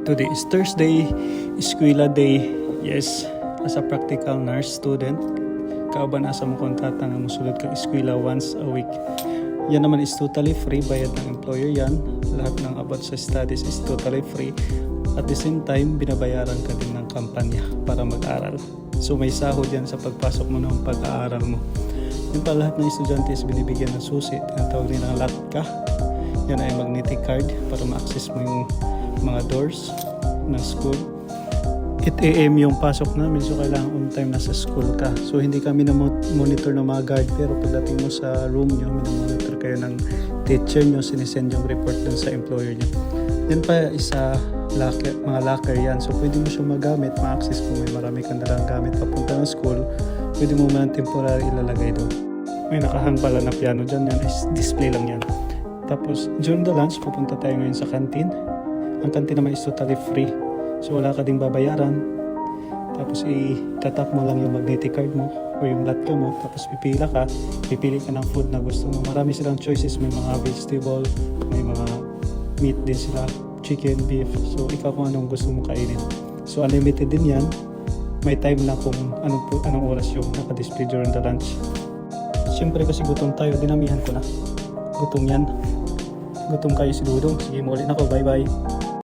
Today is Thursday, eskwela day. Yes, as a practical nurse student, kauban asa mo kontrata nga mosulod kang eskwela once a week. Yan naman is totally free, bayad ng employer yan. Lahat ng about sa studies is totally free. At the same time, binabayaran ka din ng kampanya para mag-aral. So may sahod yan sa pagpasok mo ng pag-aaral mo. Yan pa, lahat ng estudyante is binibigyan ng susi. Tinatawag din ng LATCA. Yan ay magnetic card para ma-access mo yung mga doors ng school. 8 AM yung pasok namin, so kailangan on time nasa school ka. So hindi kami na-monitor ng mga guard, pero pagdating mo sa room nyo, monitor kayo ng teacher nyo, sinesend yung report dun sa employer nyo. Yan pa isa locker, mga locker yan. So pwede mo siya magamit, ma-access kung may marami kang dalang gamit papunta ng school. Pwede mo man temporary ilalagay doon. May nakahang pala na piano dyan, yan is display lang yan. Tapos during the lunch, pupunta tayo ngayon sa canteen. Ang canteen naman is totally free. So wala ka ding babayaran. Tapos itatap mo lang yung magnetic card mo o yung LATCA mo. Tapos pipili ka ng food na gusto mo. Marami silang choices. May mga vegetable, may mga meat din sila. Chicken, beef. So ikaw kung anong gusto mo kainin. So unlimited din yan. May time lang kung anong oras yung naka-display during the lunch. Siyempre kasi gutom tayo. Dinamihan ko na. Gutom yan. Gutom kayo si Dudong. Sige, muli na ako. Bye-bye.